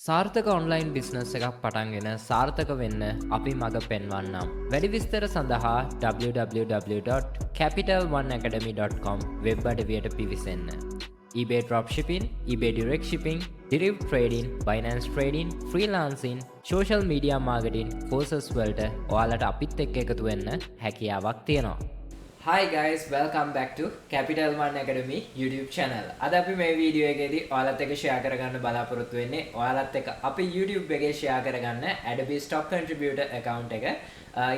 සාර්ථක online business එකක් පටන්ගෙන සාර්ථක වෙන්න අපි මඟ පෙන්වන්නම්. වැඩි විස්තර සඳහා www.capital1academy.com වෙබ් අඩවියට පිවිසන්න. eBay Dropshipping, eBay Direct Shipping, Derivative Trading, Binance Trading, Freelancing, Social Media Marketing courses වලට ඔයාලට අපිත් එක්ක එකතු වෙන්න හැකියාවක් තියෙනවා. Hi guys, welcome back to Capital One Academy YouTube channel. අද අපි මේ වීඩියෝ එකේදී ඔයාලත් එක්ක share කරගන්න බලාපොරොත්තු වෙන්නේ ඔයාලත් එක්ක අපි YouTube එකේ share කරගන්න Adobe Stock Contributor account එක.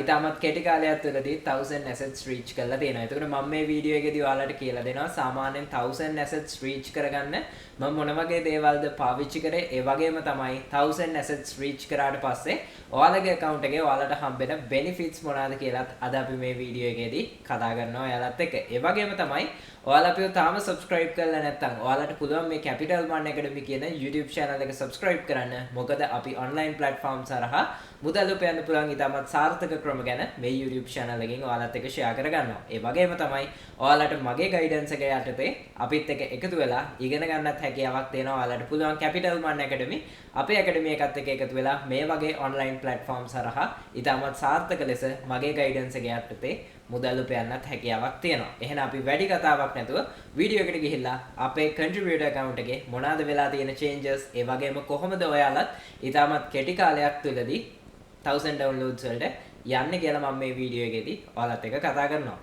ඉතාමත් කෙටි කාලයක් තුළදී 1000 assets reach කරලා තියෙනවා. එතකොට මම මේ වීඩියෝ එකේදී ඔයාලට කියලා දෙනවා සාමාන්‍යයෙන් 1000 assets reach කරගන්න මම මොන වගේ දේවල්ද පාවිච්චි කරේ. ඒ වගේම තමයි 1000 assets reach කරාට පස්සේ ඔයාලගේ account එකේ ඔයාලට හම්බෙන benefits මොනවාද කියලාත් අද අපි මේ වීඩියෝ එකේදී කතා කරනවා ඔයාලත් එක්ක. ඒ වගේම තමයි ඔයාලා අපිව තාම subscribe කරලා නැත්නම් ඔයාලට පුළුවන් මේ Capital One Academy කියන YouTube channel එක subscribe කරන්න. මොකද අපි online platform සරහා මුදල් උපයන්න පුළුවන් ඉතාමත් සාර්ථක ක්‍රම ගැන මේ YouTube channel එකෙන් ඔයාලත් එක්ක share කරගන්නවා. ඒ වගේම තමයි ඔයාලට මගේ guidance එක යටතේ අපිත් එක්ක එකතු වෙලා ඉගෙන ගන්නත් හැකියාවක් දෙනවා. ඔයාලට පුළුවන් Capital One Academy අපේ academy එකත් එක්ක එකතු වෙලා මේ වගේ online platform සරහා ඉතාමත් සාර්ථක ලෙස මගේ guidance එක යටතේ මුදල් උපයන්නත් හැකියාවක් තියෙනවා. එහෙනම් අපි වැඩි කතාවක් නැතුව වීඩියෝ එකට ගිහිල්ලා අපේ contributor account එකේ මොනවාද වෙලා තියෙන changes ඒ වගේම කොහොමද ඔයාලත් ඉතාමත් කෙටි කාලයක් තුළදී 1000 downloads වලට යන්නේ කියලා මම මේ වීඩියෝ එකේදී ඔයාලත් එක්ක කතා කරනවා.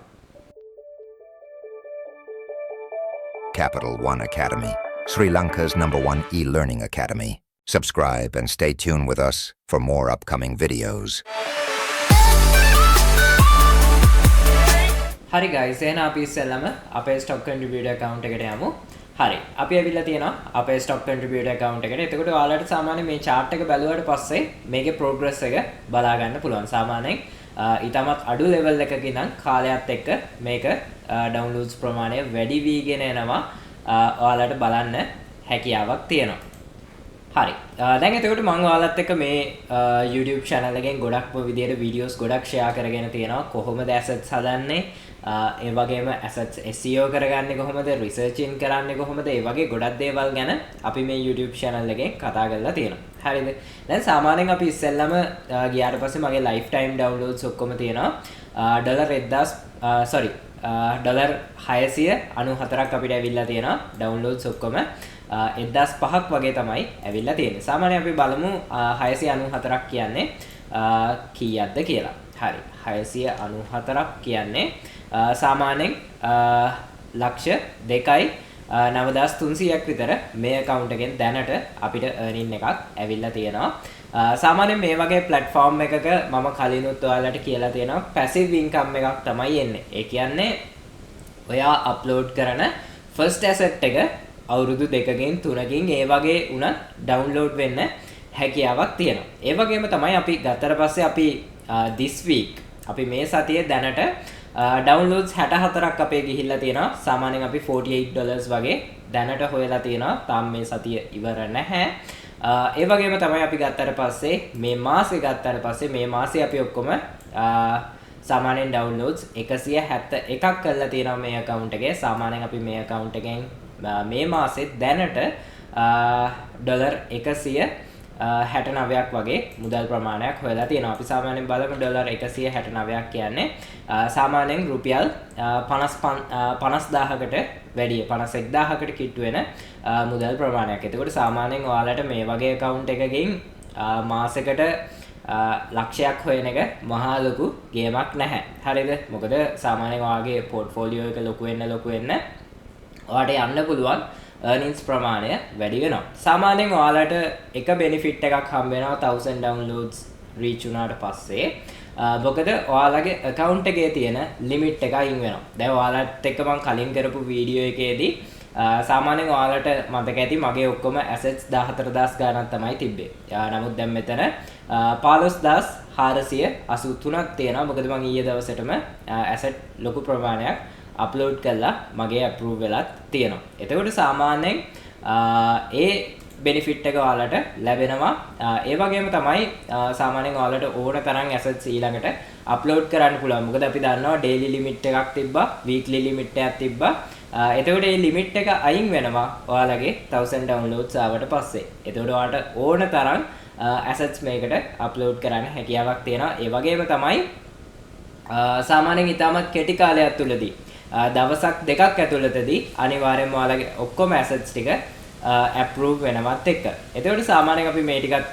Capital One Academy, Sri Lanka's #1 e-learning academy. Subscribe and stay tuned with us for more upcoming videos. හරි guys, එහෙනම් අපි ඉස්සෙල්ලාම අපේ stock contributor account එකට යමු. හරි. අපි ඇවිල්ලා තියෙනවා අපේ stock contributor account එකට. එතකොට ඔයාලට සාමාන්‍යයෙන් මේ chart එක බැලුවාට පස්සේ මේකේ progress එක බලා ගන්න පුළුවන්. සාමාන්‍යයෙන් ඊටමත් අඩු level එකක ඉඳන් කාලයත් එක්ක මේක downloads ප්‍රමාණය වැඩි වීගෙන එනවා. ඔයාලට බලන්න හැකියාවක් තියෙනවා. හරි. දැන් එතකොට මම ඔයාලත් එක්ක මේ YouTube channel එකෙන් ගොඩක්ම විදියට videos ගොඩක් share කරගෙන තියෙනවා. කොහොමද assets හදන්නේ? ඒ වගේම assets SEO කරගන්නේ කොහොමද? researching කරන්නේ කොහොමද? ඒ වගේ ගොඩක් දේවල් ගැන අපි මේ YouTube channel එකෙන් කතා කරලා තියෙනවා. හරිද? දැන් සාමාන්‍යයෙන් අපි ඉස්සෙල්ලාම ගියාට පස්සේ මගේ lifetime downloads ඔක්කොම තියෙනවා. ඩොලර් 694ක් අපිට ඇවිල්ලා තියෙනවා downloads ඔක්කොම. 1005ක් වගේ තමයි ඇවිල්ලා තියෙන්නේ. සාමාන්‍යයෙන් අපි බලමු 694ක් කියන්නේ කීයක්ද කියලා. හරි. 694ක් කියන්නේ සාමාන්‍යයෙන් ලක්ෂ 2.9300ක් විතර මේ account එකෙන් දැනට අපිට earning එකක් ඇවිල්ලා තියෙනවා. සාමාන්‍යයෙන් මේ වගේ platform එකක මම කලිනුත් ඔයාලට කියලා තියෙනවා passive income එකක් තමයි එන්නේ. ඒ කියන්නේ ඔයා upload කරන first asset එක අවුරුදු 2කින් 3කින් ඒ වගේ උනත් download වෙන්න හැකියාවක් තියෙනවා. ඒ වගේම තමයි අපි ගත්තට පස්සේ අපි this week අපි මේ සතියේ දැනට downloads 64ක් අපේ ගිහිල්ලා තියෙනවා. සාමාන්‍යයෙන් අපි $48 වගේ දැනට හොයලා තියෙනවා. තාම මේ සතිය ඉවර නැහැ. ඒ වගේම තමයි අපි ගත්තට පස්සේ මේ මාසේ ගත්තට පස්සේ මේ මාසේ අපි ඔක්කොම සාමාන්‍යයෙන් downloads 171ක් කරලා තියෙනවා මේ account එකේ. සාමාන්‍යයෙන් අපි මේ account එකෙන් මේ මාසෙත් දැනට ඩොලර් 169ක් වගේ මුදල් ප්‍රමාණයක් හොයලා තියෙනවා. අපි සාමාන්‍යයෙන් බලමු ඩොලර් 169ක් කියන්නේ සාමාන්‍යයෙන් රුපියල් 50000කට වැඩිය 51000කට කිට්ටු වෙන මුදල් ප්‍රමාණයක්. එතකොට සාමාන්‍යයෙන් ඔයාලට මේ වගේ account එකකින් මාසෙකට ලක්ෂයක් හොයන එක මහා ලොකු ගේමක් නැහැ. හරිද? මොකද සාමාන්‍යයෙන් ඔයාගේ portfolio එක ලොකු වෙන්න ඔයාලට යන්න පුළුවන් earnings ප්‍රමාණය වැඩි වෙනවා. සාමාන්‍යයෙන් ඔයාලට එක benefit එකක් හම්බ වෙනවා 1000 downloads reach වුණාට පස්සේ. මොකද ඔයාලගේ account එකේ තියෙන limit එක අයින් වෙනවා. දැන් ඔයාලට එක්ක මම කලින් කරපු වීඩියෝ එකේදී සාමාන්‍යයෙන් ඔයාලට මතක ඇති මගේ ඔක්කොම assets 14000 ගණන් තමයි තිබ්බේ. නමුත් දැන් මෙතන 15483ක් තියෙනවා. මොකද මම ඊයේ දවසේටම asset ලොකු ප්‍රමාණයක් අප්ලෝඩ් කරලා මගේ අප්‍රූව් වෙලත් තියෙනවා. එතකොට සාමාන්‍යයෙන් ඒ benefit එක ඔයාලට ලැබෙනවා. ඒ වගේම තමයි සාමාන්‍යයෙන් ඔයාලට ඕන තරම් assets ඊළඟට අප්ලෝඩ් කරන්න පුළුවන්. මොකද අපි දන්නවා daily limit එකක් තිබ්බා, weekly limit එකක් තිබ්බා. එතකොට මේ ලිමිට් එක අයින් වෙනවා ඔයාලගේ 1000 downloads ආවට පස්සේ. එතකොට ඔයාලට ඕන තරම් assets මේකට upload කරන්න හැකියාවක් තියෙනවා. ඒ වගේම තමයි සාමාන්‍යයෙන් ඉතාමත් කෙටි කාලයක් තුලදී දවසක් දෙකක් ඇතුළතදී අනිවාර්යයෙන්ම ඔයාලගේ ඔක්කොම assets ටික approve වෙනවත් එක්ක. එතකොට සාමාන්‍යයෙන් අපි මේ ටිකත්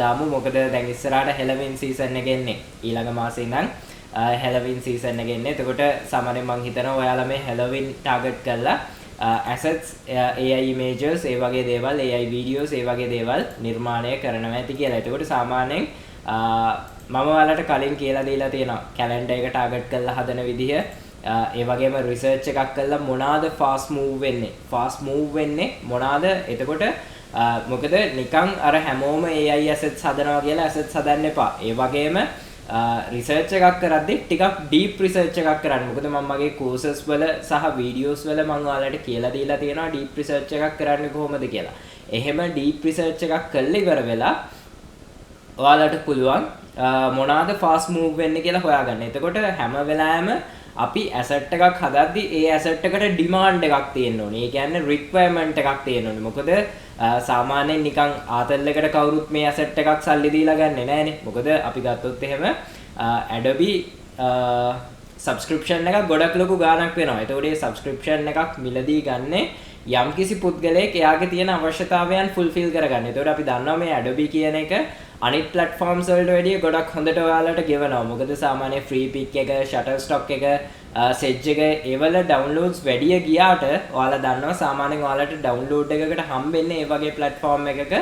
දාමු. මොකද දැන් ඉස්සරහට Halloween season එක එන්නේ. ඊළඟ මාසේ ඉඳන් Halloween season එක එන්නේ. එතකොට සාමාන්‍යයෙන් මම හිතනවා ඔයාලා මේ Halloween target කරලා assets AI images ඒ වගේ දේවල් AI videos ඒ වගේ දේවල් නිර්මාණය කරනවා ඇති කියලා. එතකොට සාමාන්‍යයෙන් මම ඔයාලට කලින් කියලා දීලා තියෙනවා calendar එක target කරලා හදන විදිහ. ඒ වගේම රිසර්ච් එකක් කළා මොනවාද fast move වෙන්නේ මොනවාද. එතකොට මොකද නිකන් අර හැමෝම AI assets හදනවා කියලා assets හදන්න එපා. ඒ වගේම රිසර්ච් එකක් කරද්දි ටිකක් deep research එකක් කරන්න. මොකද මම මගේ courses වල සහ videos වල මම ඔයාලට කියලා දීලා තියෙනවා deep research එකක් කරන්නේ කොහොමද කියලා. එහෙම deep research එකක් කළා ඉවර වෙලා ඔයාලට පුළුවන් මොනවාද fast move වෙන්නේ කියලා හොයාගන්න. එතකොට හැම වෙලාවෙම අපි asset එකක් හදද්දි ඒ asset එකට demand එකක් තියෙන්න ඕනේ. ඒ කියන්නේ requirement එකක් තියෙන්න ඕනේ. මොකද සාමාන්‍යයෙන් නිකන් ආතල් එකට කවුරුත් මේ asset එකක් සල්ලි දීලා ගන්නෙ නෑනේ. මොකද අපි ගත්තොත් එහෙම Adobe subscription එකක් ගොඩක් ලොකු ගාණක් වෙනවා. ඒතකොට මේ subscription එකක් මිලදී ගන්නේ යම්කිසි පුද්ගලයෙක් එයාගේ තියෙන අවශ්‍යතාවයන් fulfill කරගන්න. ඒතකොට අපි දන්නවා මේ Adobe කියන එක අනිත් platforms වලට වැඩිය ගොඩක් හොඳට ඔයාලට ගෙවනවා. මොකද සාමාන්‍ය free pick එක, shutterstock එක, sedge එක ඒවල downloads වැඩිය ගියාට ඔයාලා දන්නවා සාමාන්‍යයෙන් ඔයාලට download එකකට හම්බෙන්නේ ඒ වගේ platform එකක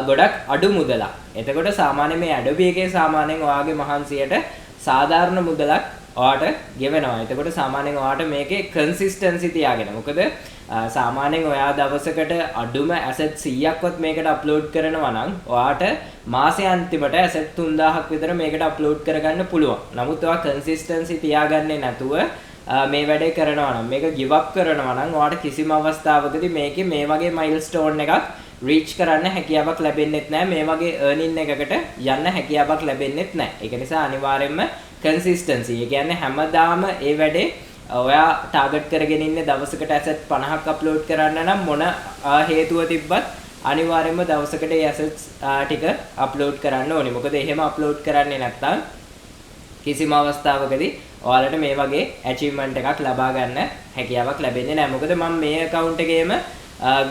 ගොඩක් අඩු මුදලක්. එතකොට සාමාන්‍ය මේ Adobe එකේ සාමාන්‍යයෙන් ඔයාගේ මහන්සියට සාධාරණ මුදලක් ඔයාට ගෙවනවා. එතකොට සාමාන්‍යයෙන් ඔයාට මේකේ consistency තියාගෙන. මොකද සාමාන්‍යයෙන් ඔයා දවසකට අඩුම asset 100ක්වත් මේකට upload කරනවා නම් ඔයාට මාසයේ අන්තිමට asset 3000ක් විතර මේකට upload කරගන්න පුළුවන්. නමුත් ඔයා consistency තියාගන්නේ නැතුව මේ වැඩේ කරනවා නම් මේක give up කරනවා නම් ඔයාට කිසිම අවස්ථාවකදී මේකේ මේ වගේ milestone එකක් reach කරන්න හැකියාවක් ලැබෙන්නේ නැහැ. මේ වගේ earning එකකට යන්න හැකියාවක් ලැබෙන්නේ නැහැ. ඒක නිසා අනිවාර්යයෙන්ම consistency. ඒ කියන්නේ හැමදාම ඒ වැඩේ ඔයා ටාගට් කරගෙන ඉන්නේ දවසකට asset 50ක් අප්ලෝඩ් කරන්න නම් මොන හේතුව තිබ්බත් අනිවාර්යයෙන්ම දවසකට ඒ assets ටික අප්ලෝඩ් කරන්න ඕනේ. මොකද එහෙම අප්ලෝඩ් කරන්නේ නැත්නම් කිසිම අවස්ථාවකදී ඔයාලට මේ වගේ achievement එකක් ලබා ගන්න හැකියාවක් ලැබෙන්නේ නැහැ. මොකද මම මේ account එකේම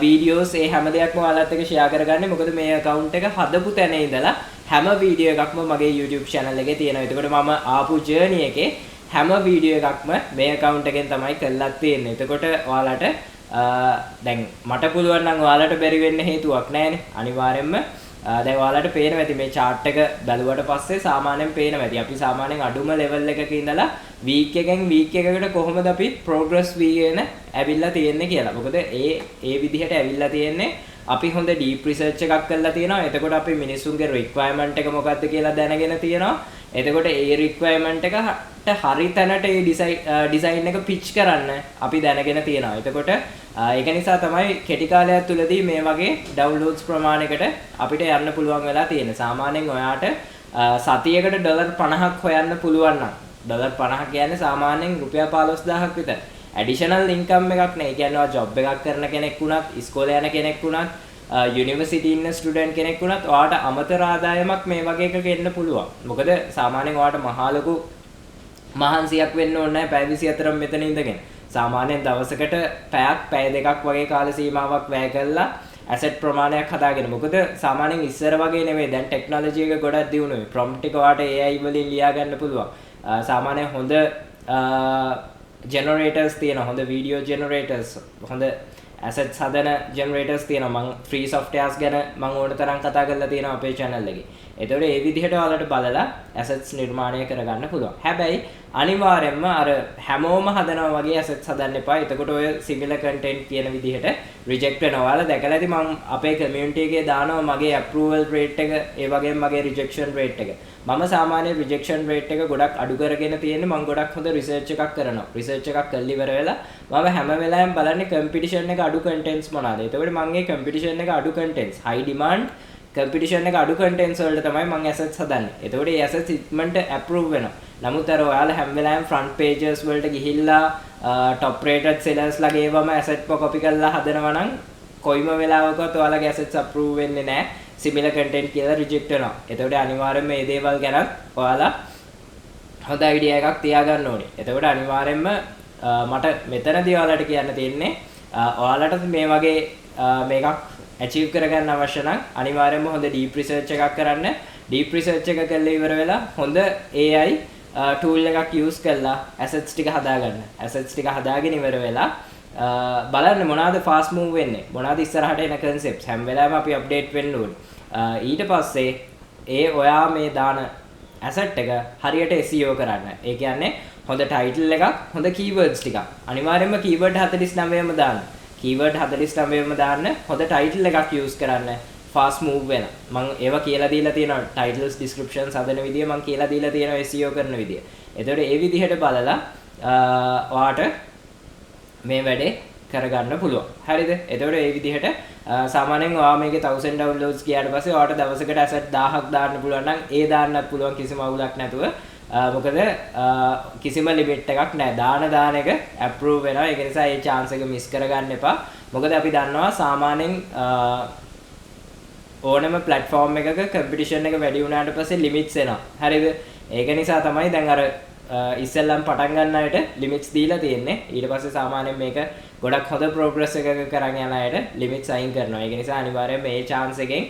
videos ඒ හැම දෙයක්ම ඔයාලත් එක්ක share කරගන්නේ. මොකද මේ account එක හදපු තැන ඉඳලා හැම video එකක්ම මගේ YouTube channel එකේ තියෙනවා. ඒකට මම ආපු journey එකේ හැම වීඩියෝ එකක්ම මේ account එකෙන් තමයි කරලා තියෙන්නේ. එතකොට ඔයාලට දැන් මට පුළුවන් නම් ඔයාලට බැරි වෙන්න හේතුවක් නැහැනේ. අනිවාර්යයෙන්ම දැන් ඔයාලට පේනවා ඇති මේ chart එක බැලුවට පස්සේ සාමාන්‍යයෙන් පේනවා ඇති. අපි සාමාන්‍යයෙන් අඩුම level එකක ඉඳලා week එකෙන් week එකකට කොහොමද අපි progress වීගෙන ඇවිල්ලා තියෙන්නේ කියලා. මොකද ඒ විදිහට ඇවිල්ලා තියෙන්නේ අපි හොඳ deep research එකක් කරලා තියෙනවා. එතකොට අපි මිනිස්සුන්ගේ requirement එක මොකක්ද කියලා දැනගෙන තියෙනවා. එතකොට ඒ requirement එකට හරි තැනට ඒ design එක pitch කරන්න අපි දැනගෙන තියෙනවා. එතකොට ඒක නිසා තමයි කෙටි කාලයක් තුලදී මේ වගේ downloads ප්‍රමාණයකට අපිට යන්න පුළුවන් වෙලා තියෙන්නේ. සාමාන්‍යයෙන් ඔයාට සතියකට $50ක් හොයන්න පුළුවන් නම් $50 කියන්නේ සාමාන්‍යයෙන් රුපියල් 15000ක් විතර. additional income එකක් නේ. ඒ කියන්නේ job එකක් කරන කෙනෙක් වුණත්, ඉස්කෝලේ යන කෙනෙක් වුණත්, යුනිවර්සිටි ඉන්න ස්ටුඩන්ට් කෙනෙක් වුණත් ඔයාට අමතර ආදායමක් මේ වගේ එකක එන්න පුළුවන්. මොකද සාමාන්‍යයෙන් ඔයාට මහා ලොකු මහන්සියක් වෙන්න ඕනේ නැහැ පැය 24ක් මෙතන ඉඳගෙන. සාමාන්‍යයෙන් දවසකට පැය දෙකක් වගේ කාල සීමාවක් වැය කළා asset ප්‍රමාණයක් හදාගෙන. මොකද සාමාන්‍යයෙන් ඉස්සර වගේ නෙමෙයි. දැන් ටෙක්නොලොජි එක ගොඩක් දියුණුයි. prompt එක ඔයාට AI වලින් ලියා ගන්න පුළුවන්. සාමාන්‍යයෙන් හොඳ generators තියෙනවා. හොඳ video generators, හොඳ assets හදන generators තියෙනවා. මම free softwares ගැන මම ඕන තරම් කතා කරලා තියෙනවා අපේ channel එකේ. එතකොට ඒ විදිහට ඔයාලට බලලා assets නිර්මාණය කරගන්න පුළුවන්. හැබැයි අනිවාර්යයෙන්ම අර හැමෝම හදනවා වගේ assets හදන්න එපා. එතකොට ඔය similar content කියන විදිහට reject වෙනවා. ඔයාලා දැකලා ඇති මම අපේ community එකේ දානවා මගේ approval rate එක, ඒ වගේම මගේ rejection rate එක. මම සාමාන්‍ය rejection rate එක ගොඩක් අඩු කරගෙන තියෙන්නේ. මම ගොඩක් හොඳ research එකක් කරනවා. research එකක් කරලා ඉවර වෙලා මම හැම වෙලාවෙම බලන්නේ competition එක අඩු contents මොනවාද. එතකොට මම මේ competition එක අඩු contents, high demand competition එක අඩු contents වලට තමයි මම assets හදන්නේ. එතකොට මේ assets ඉක්මනට approve වෙනවා. නමුත් අර ඔයාලා හැම වෙලාවෙම front pages වලට ගිහිල්ලා top rated sellers ලා ගේවම asset copy කරලා හදනවා නම් කොයිම වෙලාවකවත් ඔයාලගේ assets approve වෙන්නේ නැහැ. similar content කියලා reject වෙනවා. එතකොට අනිවාර්යෙන්ම මේ දේවල් ගැන ඔයාලා හොඳ idea එකක් තියාගන්න ඕනේ. එතකොට අනිවාර්යෙන්ම මට මෙතනදී ඔයාලට කියන්න තියෙන්නේ ඔයාලට මේ වගේ මේකක් achieve කරගන්න අවශ්‍ය නම් අනිවාර්යෙන්ම හොඳ deep research එකක් කරන්න. deep research එක කරලා ඉවර වෙලා හොඳ AI tool එකක් use කරලා assets ටික හදාගන්න. assets ටික හදාගෙන ඉවර වෙලා බලන්න මොනවාද fast move වෙන්නේ. මොනවාද ඉස්සරහට එන concepts. හැම වෙලාවෙම අපි update වෙන්න ඕනේ. ඊට පස්සේ ඔයා මේ දාන asset එක හරියට SEO කරන්න. ඒ කියන්නේ හොඳ title එකක්, හොඳ keywords ටිකක්. අනිවාර්යයෙන්ම keyword 49ම දාන්න. keyword 49ම දාන්න, හොඳ title එකක් use කරන්න. fast move වෙන. මම ඒවා කියලා දීලා තියෙනවා titles descriptions හදන විදිය මම කියලා දීලා තියෙනවා SEO කරන විදිය. එතකොට ඒ විදිහට බලලා ඔයාට මේ වැඩේ කරගන්න පුළුවන්. හරිද? එතකොට ඒ විදිහට සාමාන්‍යයෙන් ඔයා මේකේ 1000 downloads ගියාට පස්සේ ඔයාට දවසකට asset 1000ක් දාන්න පුළුවන් නම් ඒ දාන්නත් පුළුවන් කිසිම අවුලක් නැතුව. මොකද කිසිම limit එකක් නැහැ. දාන එක approve වෙනවා. ඒක නිසා ඒ chance එක miss කරගන්න එපා. මොකද අපි දන්නවා සාමාන්‍යයෙන් ඕනම platform එකක competition එක වැඩි වුණාට පස්සේ limits එනවා. හරිද? ඒක නිසා තමයි දැන් අර ඉස්සෙල්ලම් පටන් ගන්න අයට limits දීලා තියෙන්නේ. ඊට පස්සේ සාමාන්‍යයෙන් මේක ගොඩක් හොඳ progress එකක කරන් යන අයට limits අයින් කරනවා. ඒක නිසා අනිවාර්යයෙන් මේ chance එකෙන්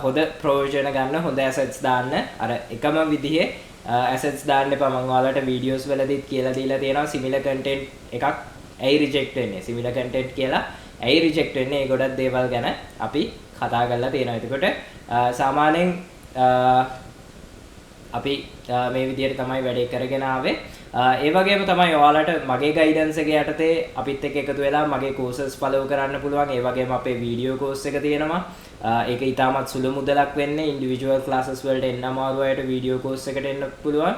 හොඳ ප්‍රයෝජන ගන්න, හොඳ assets දාන්න. අර එකම විදිහේ assets දාන්න එපා. මම ඔයාලට videos වලදීත් කියලා දීලා තියෙනවා similar content එකක් ඇයි reject වෙන්නේ. similar content කියලා ඇයි reject වෙන්නේ? ඒ ගොඩක් දේවල් ගැන අපි කතා කරලා තියෙනවා. එතකොට සාමාන්‍යයෙන් අපි මේ විදිහට තමයි වැඩේ කරගෙන ආවේ. ඒ වගේම තමයි ඔයාලට මගේ ගයිඩන්ස් එක යටතේ අපිත් එක්ක එකතු වෙලා මගේ courses follow කරන්න පුළුවන්. ඒ වගේම අපේ වීඩියෝ course එක තියෙනවා. ඒක ඊටමත් සුළු මුදලක් වෙන්නේ. individual classes වලට එන්න අමාරු අයට වීඩියෝ course එකට එන්න පුළුවන්.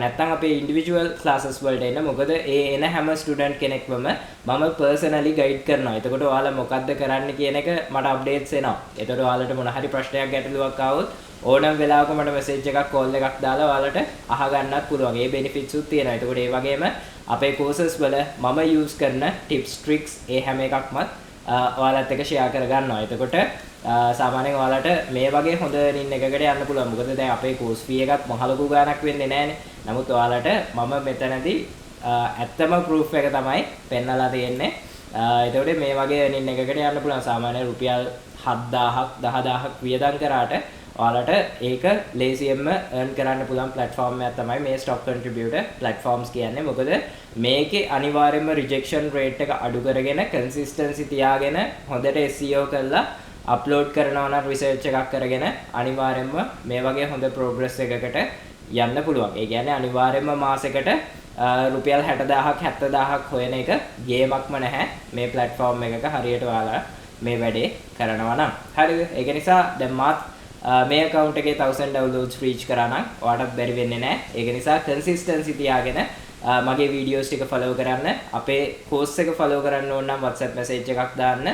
නැත්නම් අපේ individual classes වලට එන්න. මොකද ඒ එන හැම student කෙනෙක්වම මම personally guide කරනවා. එතකොට ඔයාලා මොකද්ද කරන්න කියන එක මට updates එනවා. එතකොට ඔයාලට මොන හරි ප්‍රශ්නයක් ගැටලුවක් ආවොත් ඕනම වෙලාවක මට message එකක් call එකක් දාලා ඔයාලට අහගන්නත් පුළුවන්. ඒ benefits උත් තියෙනවා. එතකොට ඒ වගේම අපේ courses වල මම use කරන tips tricks ඒ හැම එකක්මත් ඔයාලත් එක්ක share කරගන්නවා. එතකොට සාමාන්‍යයෙන් ඔයාලට මේ වගේ හොඳ earning එකකට යන්න පුළුවන්. මොකද දැන් අපේ course fee එකත් මහ ලොකු ගාණක් වෙන්නේ නැහනේ. නමුත් ඔයාලට මම මෙතනදී ඇත්තම proof එක තමයි පෙන්නලා තියෙන්නේ. එතකොට මේ වගේ earning එකකට යන්න පුළුවන්. සාමාන්‍යයෙන් රුපියල් 7000ක් 10000ක් වියදම් කරාට ඔයාලට ඒක ලේසියෙන්ම earn කරන්න පුළුවන් platform එකක් තමයි මේ stock contributor platforms කියන්නේ. මොකද මේකේ අනිවාර්යයෙන්ම rejection rate එක අඩු කරගෙන consistency තියාගෙන හොඳට SEO කරලා upload කරනවා නම් research එකක් කරගෙන අනිවාර්යයෙන්ම මේ වගේ හොඳ progress එකකට යන්න පුළුවන්. ඒ කියන්නේ අනිවාර්යයෙන්ම මාසෙකට රුපියල් 60000ක් 70000ක් හොයන එක ගේමක්ම නැහැ මේ platform එකක හරියට ඔයාලා මේ වැඩේ කරනවා නම්. හරිද? ඒක නිසා දැන් මාත් මේ account එකේ 1000 downloads reach කරා නම් ඔයාලට බැරි වෙන්නේ නැහැ. ඒක නිසා consistency තියාගෙන මගේ videos ටික follow කරන්න. අපේ course එක follow කරන්න ඕන නම් WhatsApp message එකක් දාන්න.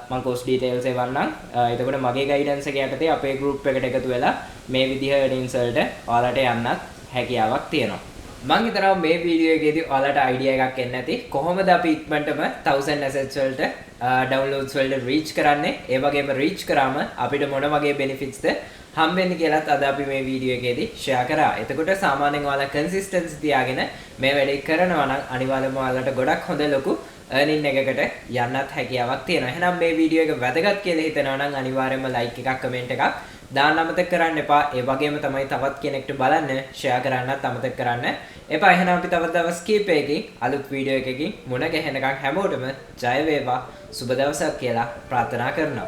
මම course details එවන්නම්. එතකොට මගේ guidance එක යටතේ අපේ group එකට එකතු වෙලා මේ විදිහ earnings වලට ඔයාලට යන්නත් හැකියාවක් තියෙනවා. මම හිතනවා මේ වීඩියෝ එකේදී ඔයාලට idea එකක් එන්න ඇති. කොහොමද අපි ඉක්මනටම 1000 assets වලට downloads වලට reach කරන්නේ? ඒ වගේම reach කරාම අපිට මොන වගේ benefits ද හම්බෙන්නේ කියලාත් අද අපි මේ වීඩියෝ එකේදී share කරා. එතකොට සාමාන්‍යයෙන් ඔයාලා consistency තියාගෙන මේ වැඩේ කරනවා නම් අනිවාර්යයෙන්ම ඔයාලට ගොඩක් හොඳ ලොකු earning එකකට යන්නත් හැකියාවක් තියෙනවා. එහෙනම් මේ වීඩියෝ එක වැදගත් කියලා හිතනවා නම් අනිවාර්යයෙන්ම like එකක් comment එකක් දාන්න අමතක කරන්න එපා. ඒ වගේම තමයි තවත් කෙනෙක්ට බලන්න share කරන්නත් අමතක කරන්න එපා. එහෙනම් අපි තවත් දවස් කිහිපයකින් අලුත් වීඩියෝ එකකින් මුණ ගැහෙනකම් හැමෝටම ජය වේවා සුබ දවසක් කියලා ප්‍රාර්ථනා කරනවා.